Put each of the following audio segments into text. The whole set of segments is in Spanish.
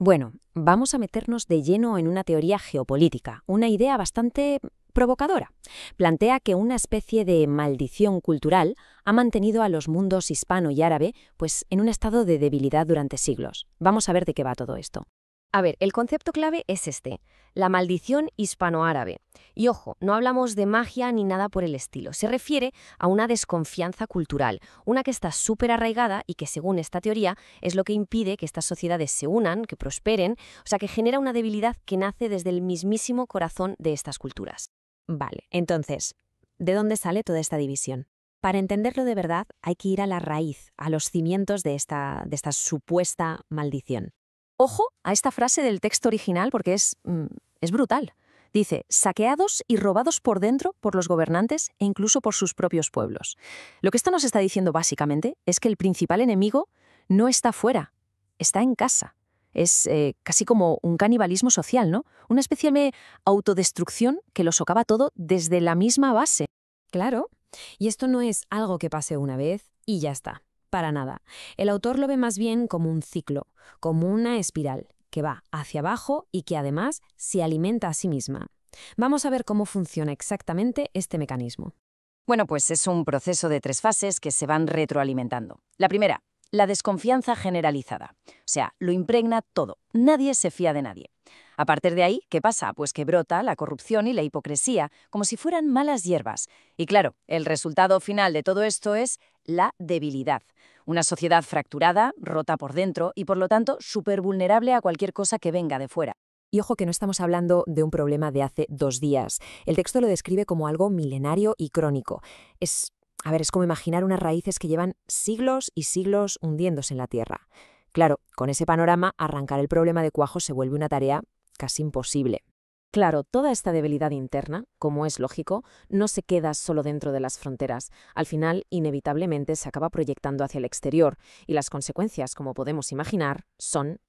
Bueno, vamos a meternos de lleno en una teoría geopolítica, una idea bastante provocadora. Plantea que una especie de maldición cultural ha mantenido a los mundos hispano y árabe pues, en un estado de debilidad durante siglos. Vamos a ver de qué va todo esto. A ver, el concepto clave es este, la maldición hispanoárabe. Y ojo, no hablamos de magia ni nada por el estilo. Se refiere a una desconfianza cultural, una que está súper arraigada y que, según esta teoría, es lo que impide que estas sociedades se unan, que prosperen, o sea, que genera una debilidad que nace desde el mismísimo corazón de estas culturas. Vale, entonces, ¿de dónde sale toda esta división? Para entenderlo de verdad, hay que ir a la raíz, a los cimientos de esta supuesta maldición. Ojo a esta frase del texto original porque es brutal. Dice, saqueados y robados por dentro por los gobernantes e incluso por sus propios pueblos. Lo que esto nos está diciendo básicamente es que el principal enemigo no está fuera, está en casa. Es casi como un canibalismo social, ¿no? Una especie de autodestrucción que lo socava todo desde la misma base. Claro, y esto no es algo que pase una vez y ya está. Para nada. El autor lo ve más bien como un ciclo, como una espiral, que va hacia abajo y que además se alimenta a sí misma. Vamos a ver cómo funciona exactamente este mecanismo. Bueno, pues es un proceso de 3 fases que se van retroalimentando. La primera, la desconfianza generalizada. O sea, lo impregna todo. Nadie se fía de nadie. A partir de ahí, ¿qué pasa? Pues que brota la corrupción y la hipocresía, como si fueran malas hierbas. Y claro, el resultado final de todo esto es la debilidad. Una sociedad fracturada, rota por dentro y, por lo tanto, súper vulnerable a cualquier cosa que venga de fuera. Y ojo que no estamos hablando de un problema de hace 2 días. El texto lo describe como algo milenario y crónico. Es como imaginar unas raíces que llevan siglos y siglos hundiéndose en la tierra. Claro, con ese panorama, arrancar el problema de cuajo se vuelve una tarea casi imposible. Claro, toda esta debilidad interna, como es lógico, no se queda solo dentro de las fronteras. Al final, inevitablemente, se acaba proyectando hacia el exterior y las consecuencias, como podemos imaginar, son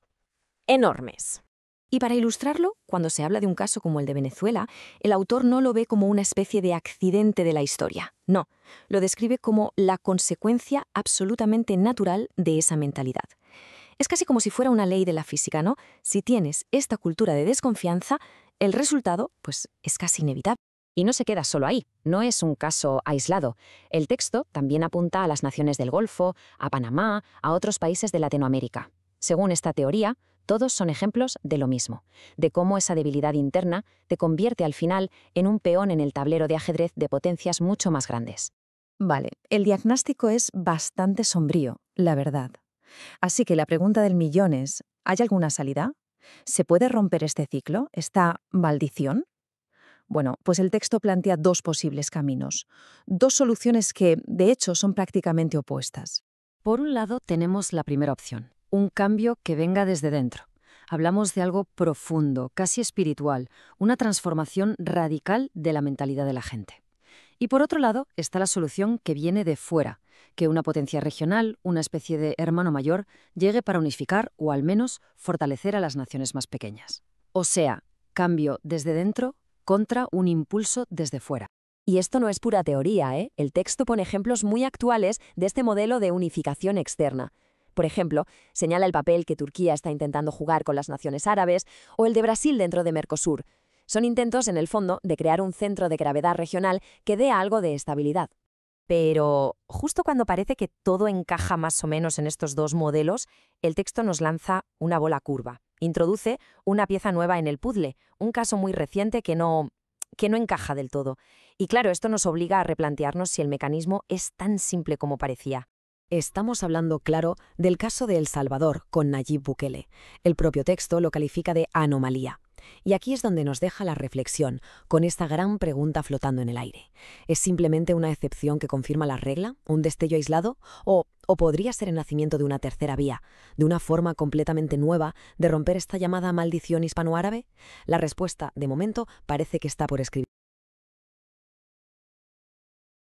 enormes. Y para ilustrarlo, cuando se habla de un caso como el de Venezuela, el autor no lo ve como una especie de accidente de la historia. No, lo describe como la consecuencia absolutamente natural de esa mentalidad. Es casi como si fuera una ley de la física, ¿no? Si tienes esta cultura de desconfianza, el resultado, pues, es casi inevitable. Y no se queda solo ahí, no es un caso aislado. El texto también apunta a las naciones del Golfo, a Panamá, a otros países de Latinoamérica. Según esta teoría, todos son ejemplos de lo mismo, de cómo esa debilidad interna te convierte al final en un peón en el tablero de ajedrez de potencias mucho más grandes. Vale, el diagnóstico es bastante sombrío, la verdad. Así que la pregunta del millón es, ¿hay alguna salida? ¿Se puede romper este ciclo, esta maldición? Bueno, pues el texto plantea 2 posibles caminos, 2 soluciones que, de hecho, son prácticamente opuestas. Por un lado, tenemos la primera opción, un cambio que venga desde dentro. Hablamos de algo profundo, casi espiritual, una transformación radical de la mentalidad de la gente. Y por otro lado está la solución que viene de fuera, que una potencia regional, una especie de hermano mayor, llegue para unificar o al menos fortalecer a las naciones más pequeñas. O sea, cambio desde dentro contra un impulso desde fuera. Y esto no es pura teoría, ¿eh? El texto pone ejemplos muy actuales de este modelo de unificación externa. Por ejemplo, señala el papel que Turquía está intentando jugar con las naciones árabes o el de Brasil dentro de Mercosur. Son intentos, en el fondo, de crear un centro de gravedad regional que dé algo de estabilidad. Pero justo cuando parece que todo encaja más o menos en estos 2 modelos, el texto nos lanza una bola curva. Introduce una pieza nueva en el puzzle, un caso muy reciente que no encaja del todo. Y claro, esto nos obliga a replantearnos si el mecanismo es tan simple como parecía. Estamos hablando, claro, del caso de El Salvador con Nayib Bukele. El propio texto lo califica de anomalía. Y aquí es donde nos deja la reflexión, con esta gran pregunta flotando en el aire. ¿Es simplemente una excepción que confirma la regla? ¿Un destello aislado? ¿O podría ser el nacimiento de una tercera vía, de una forma completamente nueva de romper esta llamada maldición hispanoárabe? La respuesta, de momento, parece que está por escribir.